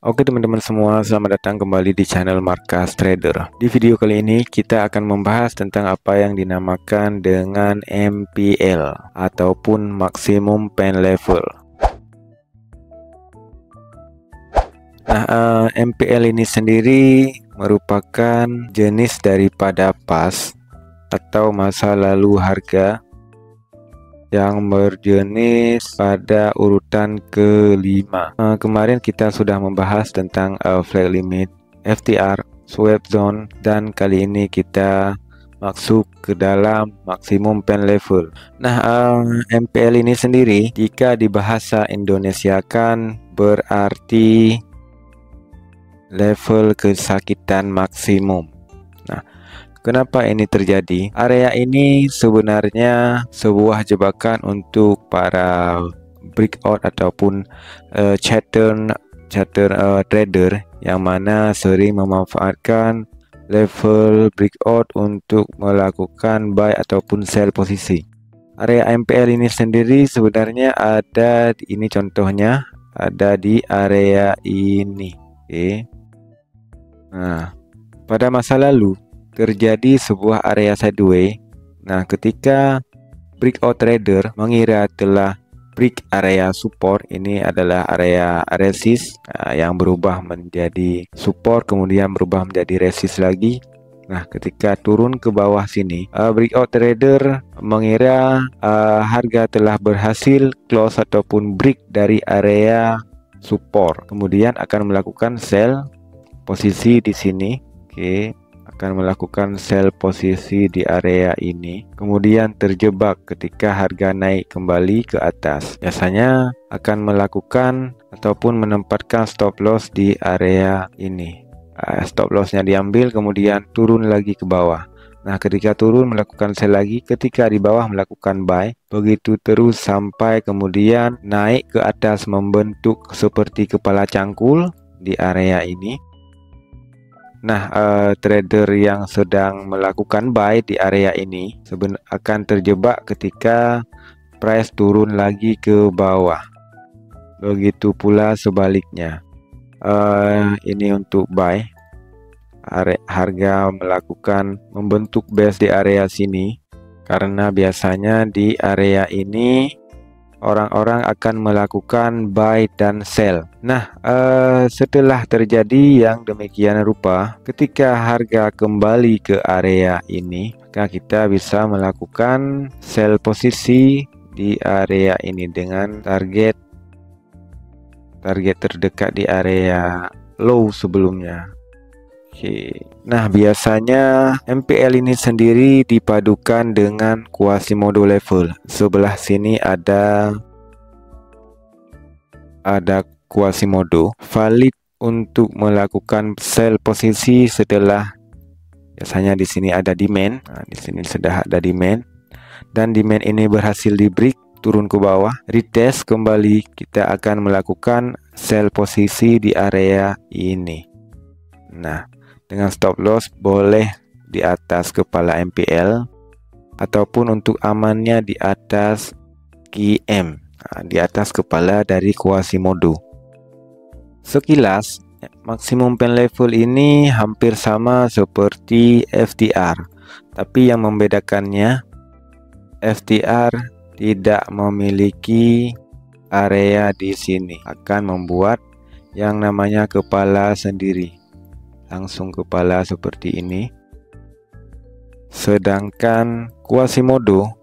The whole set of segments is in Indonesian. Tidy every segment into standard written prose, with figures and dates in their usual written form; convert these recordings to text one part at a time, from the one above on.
Oke teman-teman semua, selamat datang kembali di channel Markas Trader. Di video kali ini kita akan membahas tentang apa yang dinamakan dengan MPL ataupun Maximum Pen Level. Nah, MPL ini sendiri merupakan jenis daripada pas atau masa lalu harga yang berjenis pada urutan kelima. Kemarin kita sudah membahas tentang flag limit, FTR, sweep zone, dan kali ini kita masuk ke dalam maksimum pen level. Nah, MPL ini sendiri jika di bahasa Indonesia kan berarti level kesakitan maksimum. Nah, kenapa ini terjadi? Area ini sebenarnya sebuah jebakan untuk para breakout ataupun chatter trader yang mana sering memanfaatkan level breakout untuk melakukan buy ataupun sell posisi. Area MPL ini sendiri sebenarnya ada ini, contohnya ada di area ini. Oke. Nah, pada masa lalu terjadi sebuah area sideway. Nah, ketika breakout trader mengira telah break area support, ini adalah area resist yang berubah menjadi support, kemudian berubah menjadi resist lagi. Nah, ketika turun ke bawah sini, breakout trader mengira harga telah berhasil close ataupun break dari area support, kemudian akan melakukan sell posisi di sini. Oke, akan melakukan sell posisi di area ini, kemudian terjebak ketika harga naik kembali ke atas. Biasanya akan melakukan ataupun menempatkan stop loss di area ini. Stop lossnya diambil, kemudian turun lagi ke bawah. Nah, ketika turun melakukan sell lagi, ketika di bawah melakukan buy, begitu terus sampai kemudian naik ke atas membentuk seperti kepala cangkul di area ini. Nah, trader yang sedang melakukan buy di area ini akan terjebak ketika price turun lagi ke bawah. Begitu pula sebaliknya. Ini untuk buy. Harga membentuk base di area sini karena biasanya di area ini orang-orang akan melakukan buy dan sell. Nah, setelah terjadi yang demikian rupa, ketika harga kembali ke area ini, maka kita bisa melakukan sell posisi di area ini dengan target terdekat di area low sebelumnya. Oke. Nah, biasanya MPL ini sendiri dipadukan dengan Quasimodo level. Sebelah sini ada Quasimodo valid untuk melakukan sell posisi setelah biasanya di sini ada demand. Nah, di sini sudah ada demand dan demand ini berhasil di break turun ke bawah, retest kembali, kita akan melakukan sell posisi di area ini. Nah, dengan stop loss boleh di atas kepala MPL ataupun untuk amannya di atas QM, di atas kepala dari Quasimodo. Sekilas maksimum pen level ini hampir sama seperti FTR, tapi yang membedakannya FTR tidak memiliki area di sini, akan membuat yang namanya kepala sendiri, langsung kepala seperti ini. Sedangkan Quasimodo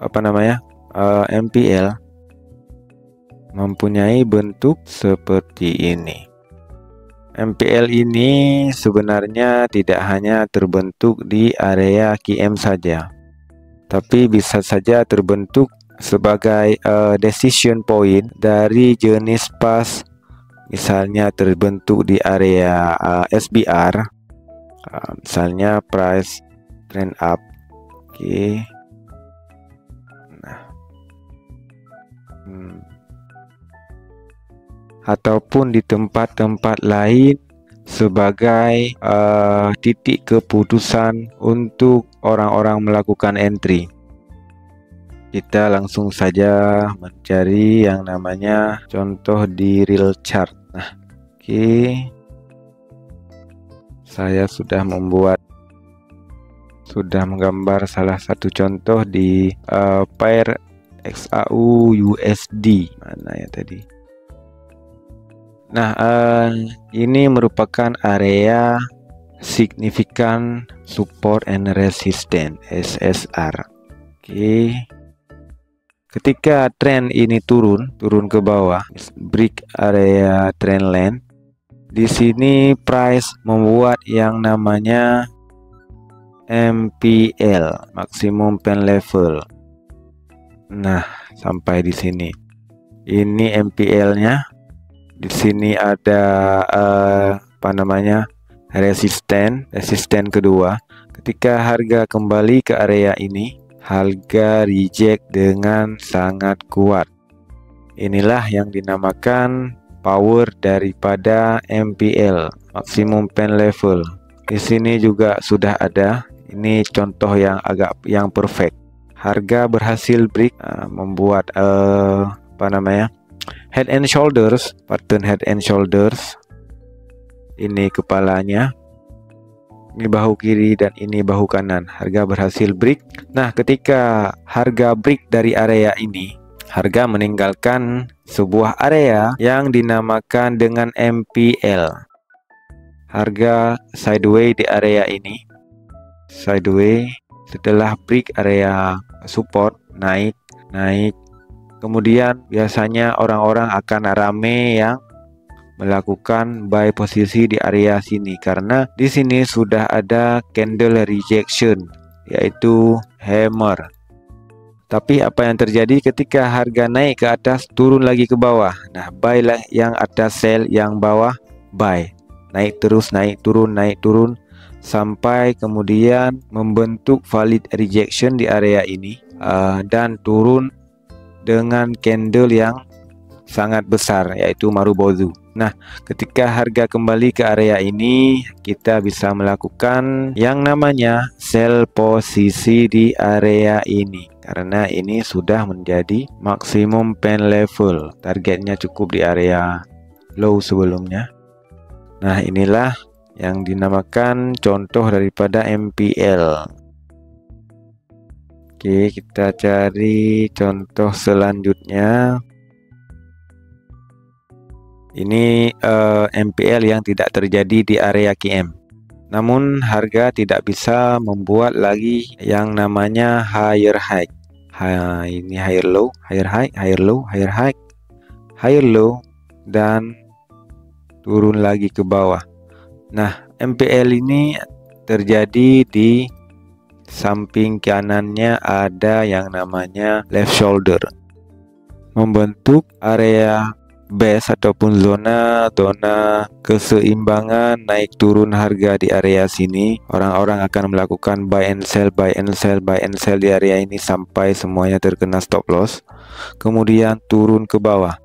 MPL mempunyai bentuk seperti ini. MPL ini sebenarnya tidak hanya terbentuk di area QM saja, tapi bisa saja terbentuk sebagai decision point dari jenis pas. Misalnya terbentuk di area SBR, misalnya price trend up. Oke. Nah, ataupun di tempat-tempat lain sebagai titik keputusan untuk orang-orang melakukan entry. Kita langsung saja mencari yang namanya contoh di real chart. Nah, oke. saya sudah menggambar salah satu contoh di pair XAU USD mana ya tadi. Nah, ini merupakan area Significant Support and Resistance SSR. Oke. Ketika trend ini turun ke bawah, break area trend line, di sini price membuat yang namanya MPL, maximum pen level. Nah, sampai di sini. Ini MPL-nya. Di sini ada resisten kedua. Ketika harga kembali ke area ini, harga reject dengan sangat kuat. Inilah yang dinamakan power daripada MPL, maximum pen level. Di sini juga sudah ada. Ini contoh yang perfect. Harga berhasil break, membuat head and shoulders, pattern head and shoulders. Ini kepalanya, ini bahu kiri dan ini bahu kanan. Harga berhasil break. Nah, ketika harga break dari area ini, harga meninggalkan sebuah area yang dinamakan dengan MPL. Harga sideways di area ini. Sideways setelah break area support, naik. Kemudian biasanya orang-orang akan rame yang melakukan buy posisi di area sini karena di sini sudah ada candle rejection, yaitu hammer. Tapi apa yang terjadi ketika harga naik ke atas, turun lagi ke bawah? Nah, buy lah yang atas, sell yang bawah buy. Naik terus, naik turun sampai kemudian membentuk valid rejection di area ini dan turun dengan candle yang sangat besar, yaitu Marubozu. Nah, ketika harga kembali ke area ini, kita bisa melakukan yang namanya sell posisi di area ini karena ini sudah menjadi maksimum pen level. Targetnya cukup di area low sebelumnya. Nah, inilah yang dinamakan contoh daripada MPL. Oke, kita cari contoh selanjutnya. Ini MPL yang tidak terjadi di area KM. Namun harga tidak bisa membuat lagi yang namanya higher high. Ini higher low, higher high, higher low, higher high, higher low, dan turun lagi ke bawah. Nah, MPL ini terjadi di samping kanannya ada yang namanya left shoulder, membentuk area base ataupun zona keseimbangan naik turun harga di area sini. Orang-orang akan melakukan buy and sell di area ini sampai semuanya terkena stop loss, kemudian turun ke bawah.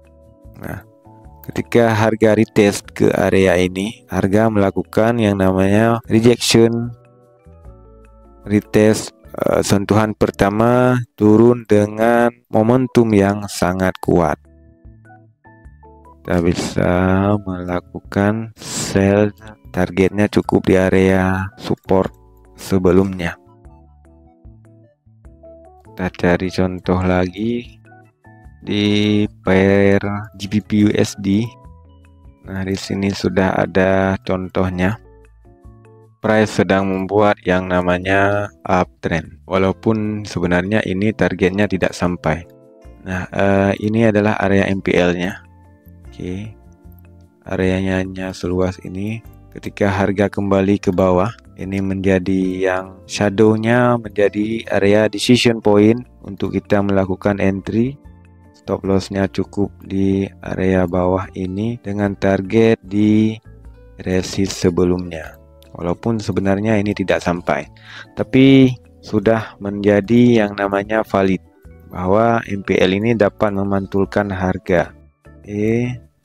Nah, ketika harga retest ke area ini, harga melakukan yang namanya rejection, retest sentuhan pertama, turun dengan momentum yang sangat kuat. Kita bisa melakukan sell, targetnya cukup di area support sebelumnya. Kita cari contoh lagi di pair GBP USD. Nah, di sini sudah ada contohnya. Price sedang membuat yang namanya uptrend, walaupun sebenarnya ini targetnya tidak sampai. Nah, ini adalah area MPL-nya. Oke, areanya hanya seluas ini. Ketika harga kembali ke bawah, ini menjadi yang shadow-nya menjadi area decision point untuk kita melakukan entry. Stop loss-nya cukup di area bawah ini dengan target di resist sebelumnya. Walaupun sebenarnya ini tidak sampai, tapi sudah menjadi yang namanya valid bahwa MPL ini dapat memantulkan harga.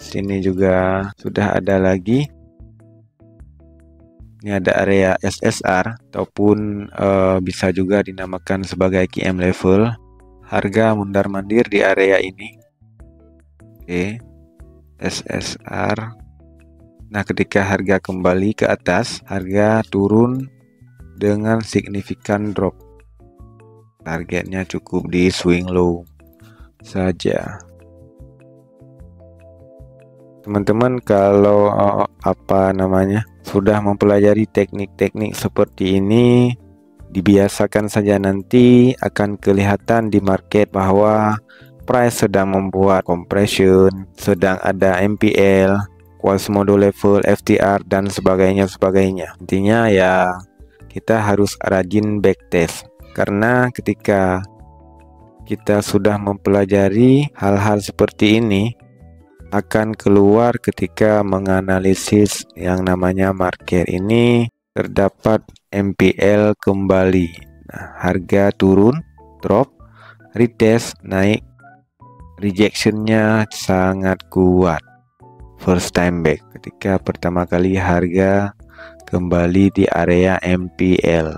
Sini juga sudah ada lagi. Ini ada area SSR ataupun bisa juga dinamakan sebagai KM level. Harga mundar-mandir di area ini. SSR. Nah, ketika harga kembali ke atas, harga turun dengan signifikan drop. Targetnya cukup di swing low saja. Teman-teman kalau sudah mempelajari teknik-teknik seperti ini, dibiasakan saja, nanti akan kelihatan di market bahwa price sedang membuat compression, sedang ada MPL, Quasimodo level, FTR dan sebagainya. Intinya ya kita harus rajin backtest, karena ketika kita sudah mempelajari hal-hal seperti ini akan keluar ketika menganalisis yang namanya market ini terdapat MPL kembali. Nah, harga turun, drop, retest, naik, rejectionnya sangat kuat. First time back, ketika pertama kali harga kembali di area MPL.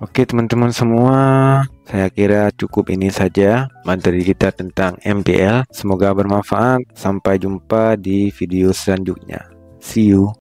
Oke teman-teman semua, saya kira cukup ini saja materi kita tentang MPL. Semoga bermanfaat. Sampai jumpa di video selanjutnya. See you.